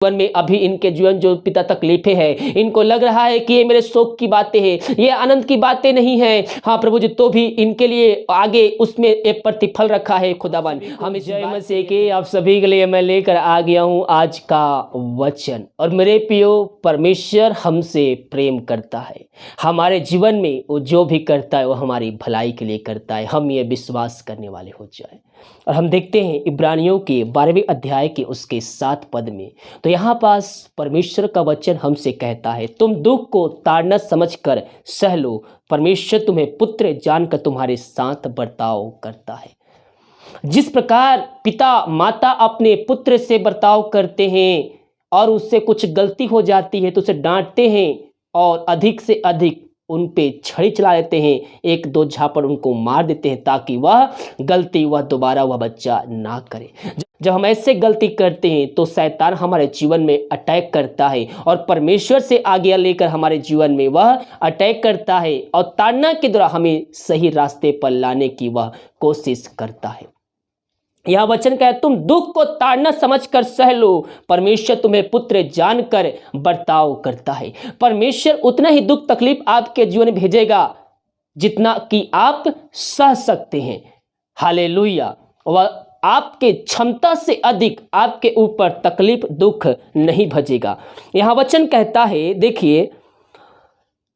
जीवन में अभी इनके जीवन जो पिता तकलीफें हैं, इनको लग रहा है कि ये मेरे शोक की बातें हैं, ये आनंद की बातें नहीं है। हाँ प्रभु जी, तो भी इनके लिए आगे उसमें एक प्रतिफल रखा है खुदावन। हम इस जय मसीह के आप सभी के लिए मैं लेकर आ गया हूँ आज का वचन। और मेरे प्रियो, परमेश्वर हमसे प्रेम करता है। हमारे जीवन में वो जो भी करता है वो हमारी भलाई के लिए करता है। हम ये विश्वास करने वाले हो जाए। और हम देखते हैं इब्रानियों के 12वें अध्याय के उसके 7 पद में, तो यहाँ पास परमेश्वर का वचन हमसे कहता है, तुम दुख को ताड़ना समझकर सह लो, परमेश्वर तुम्हें पुत्र जानकर तुम्हारे साथ बर्ताव करता है। जिस प्रकार पिता माता अपने पुत्र से बर्ताव करते हैं और उससे कुछ गलती हो जाती है तो उसे डांटते हैं और अधिक से अधिक उन पे छड़ी चला देते हैं, 1-2 झापड़ उनको मार देते हैं ताकि वह गलती दोबारा वह बच्चा ना करे। जब हम ऐसे गलती करते हैं तो शैतान हमारे जीवन में अटैक करता है और परमेश्वर से आज्ञा लेकर हमारे जीवन में वह अटैक करता है और ताड़ना के द्वारा हमें सही रास्ते पर लाने की वह कोशिश करता है। यह वचन कहे, तुम दुख को ताड़ना समझकर सह लो, परमेश्वर तुम्हें पुत्र जानकर बर्ताव करता है। परमेश्वर उतना ही दुख तकलीफ आपके जीवन में भेजेगा जितना कि आप सह सकते हैं। हालेलुया। वह आपके क्षमता से अधिक आपके ऊपर तकलीफ दुख नहीं भेजेगा। यह वचन कहता है, देखिए,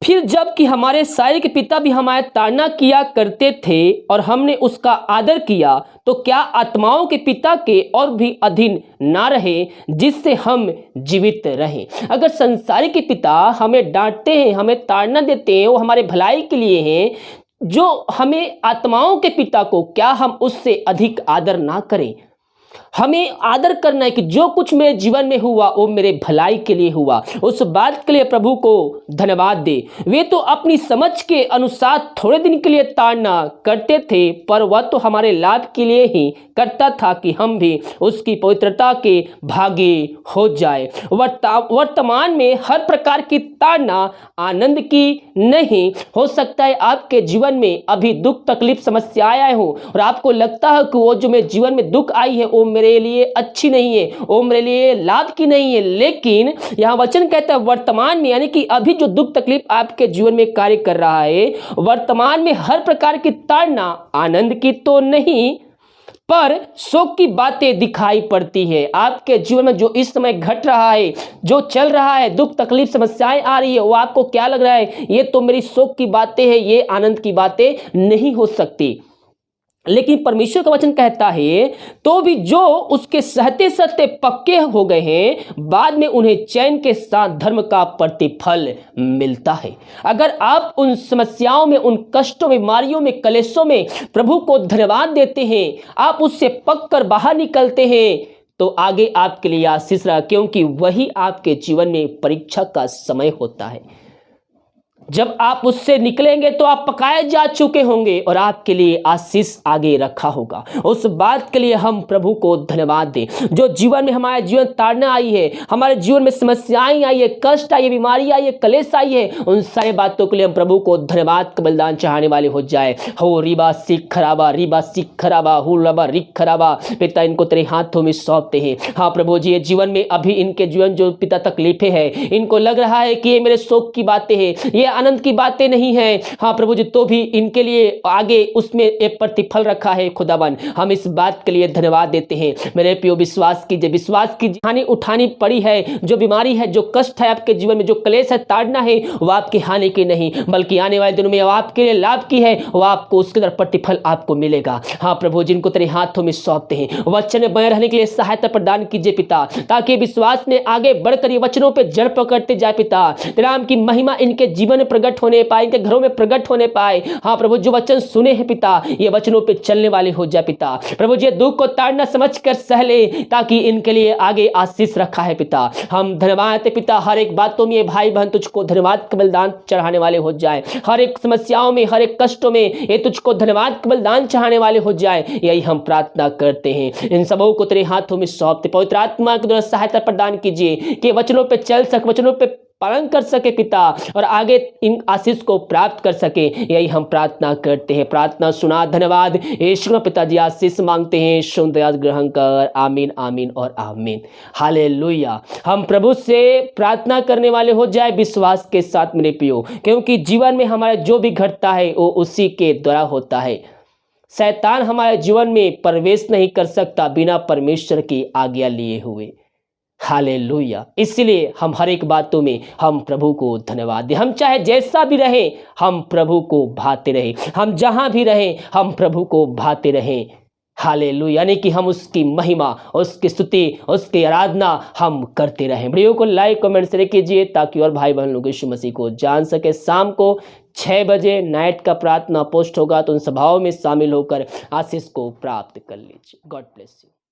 फिर जबकि हमारे शारीरिक पिता भी हमारे ताड़ना किया करते थे और हमने उसका आदर किया, तो क्या आत्माओं के पिता के और भी अधीन ना रहे जिससे हम जीवित रहें। अगर संसारिक के पिता हमें डांटते हैं, हमें ताड़ना देते हैं, वो हमारे भलाई के लिए हैं, जो हमें आत्माओं के पिता को क्या हम उससे अधिक आदर ना करें। हमें आदर करना है कि जो कुछ मेरे जीवन में हुआ वो मेरे भलाई के लिए हुआ। उस बात के लिए प्रभु को धन्यवाद दे। वे तो अपनी समझ के अनुसार थोड़े दिन के लिए ताड़ना करते थे, पर वह तो हमारे लाभ के लिए ही करता था कि हम भी उसकी पवित्रता के भागी हो जाए। वर्तमान में हर प्रकार की ताड़ना आनंद की नहीं हो सकता है। आपके जीवन में अभी दुख तकलीफ समस्याएं आए हो और आपको लगता है कि वो जो मेरे जीवन में दुख आई है वो मेरे लिए अच्छी नहीं है, वो मेरे लिए लाभ की नहीं है, लेकिन यहाँ वचन कहता है वर्तमान में, यानी कि अभी जो दुख तकलीफ आपके जीवन में कार्य कर रहा है, वर्तमान में हर प्रकार की ताड़ना आनंद की तो नहीं पर शोक की बातें दिखाई पड़ती है। आपके जीवन में जो इस समय घट रहा है, जो चल रहा है, दुख तकलीफ समस्याएं आ रही है, वो आपको क्या लग रहा है, ये तो मेरी शोक की बातें हैं, ये आनंद की बातें नहीं हो सकती। लेकिन परमेश्वर का वचन कहता है, तो भी जो उसके सहते सहते पक्के हो गए हैं, बाद में उन्हें चैन के साथ धर्म का प्रतिफल मिलता है। अगर आप उन समस्याओं में, उन कष्टों में, बीमारियों में, कलेशों में प्रभु को धन्यवाद देते हैं, आप उससे पक कर बाहर निकलते हैं, तो आगे आपके लिए आशीष रहा, क्योंकि वही आपके जीवन में परीक्षा का समय होता है। जब आप उससे निकलेंगे तो आप पकाए जा चुके होंगे और आपके लिए आशीष आगे रखा होगा। उस बात के लिए हम प्रभु को धन्यवाद दें। जो जीवन में हमारे जीवन ताड़ना आई है, हमारे जीवन में समस्याएं आई है, कष्ट आई है, बीमारी आई है, कलेश आई है, उन सारी बातों के लिए हम प्रभु को धन्यवाद का बलिदान चढ़ाने वाले हो जाए। हो रिबा सिख खराबा, रिबा सिख खराबा, हु रबा रिख खराबा, पिता इनको तेरे हाथों में सौंपते हैं। हाँ प्रभु जी, जीवन में अभी इनके जीवन जो पिता तकलीफें है, इनको लग रहा है कि ये मेरे शोक की बातें हैं, ये आनंद की बातें नहीं है। हाँ प्रभु जी, तो भी इनके लिए आगे उसमें एक प्रतिफल रखा है खुदावन। हम इस बात के लिए धन्यवाद देते हैं। मेरे प्रियो, विश्वास कीजिए, हानि उठानी पड़ी है, जो बीमारी है, जो कष्ट है आपके जीवन में, जो क्लेश है, ताड़ना है, वो आपकी हानि की नहीं बल्कि आने वाले दिनों में आपके लिए लाभ की है। वो आपको उसके द्वारा प्रतिफल आपको मिलेगा। हाँ प्रभु, जिनको तेरे हाथों में सौंपते हैं, वचन में बने रहने के लिए सहायता प्रदान कीजिए पिता, ताकि विश्वास में आगे बढ़कर ये वचनों पर जड़ पकड़ते जाए पिता। तेरे नाम की महिमा इनके जीवन में प्रकट होने पाए, इनके घरों में प्रकट होने पाए। हाँ प्रभु, जो वचन सुने हैं पिता, ये वचनों पे चलने वाले हो जाए पिता। प्रभु जी, दुख को ताड़ना समझकर सह ले, ताकि इनके लिए आगे आशीष रखा है पिता। हम धन्यवाद देते पिता, हर एक बातों में ये भाई बहन तुझको धन्यवाद का बलिदान चढ़ाने वाले हो जाए। हर एक समस्याओं में, हर एक कष्टों में ये तुझको धन्यवाद का बलिदान चढ़ाने वाले हो जाए। यही हम प्रार्थना करते हैं। इन सबों को तेरे हाथों में सौंपते, पवित्र आत्मा के द्वारा सहायता प्रदान कीजिए कि वचनों पे चल सक, वचनों पे पालन कर सके पिता, और आगे इन आशीष को प्राप्त कर सके, यही हम प्रार्थना करते हैं। प्रार्थना सुना, धन्यवाद यीशु पिताजी, आशीष मांगते हैं, सुंदर ग्रहण कर। आमीन, आमीन और आमीन। हालेलुया। हम प्रभु से प्रार्थना करने वाले हो जाए विश्वास के साथ मेरे प्रियो, क्योंकि जीवन में हमारा जो भी घटता है वो उसी के द्वारा होता है। शैतान हमारे जीवन में प्रवेश नहीं कर सकता बिना परमेश्वर की आज्ञा लिए हुए। हालेलुया। इसलिए हम हर एक बातों में हम प्रभु को धन्यवाद दें। हम चाहे जैसा भी रहें, हम प्रभु को भाते रहें। हम जहां भी रहें, हम प्रभु को भाते रहें। हालेलुया। यानी कि हम उसकी महिमा, उसकी स्तुति, उसकी आराधना हम करते रहें। वीडियो को लाइक कमेंट शेयर कीजिए ताकि और भाई बहन लोग यीशु मसीह को जान सके। शाम को 6 बजे नाइट का प्रार्थना पोस्ट होगा, तो उन सभाओं में शामिल होकर आशीष को प्राप्त कर लीजिए। God bless you.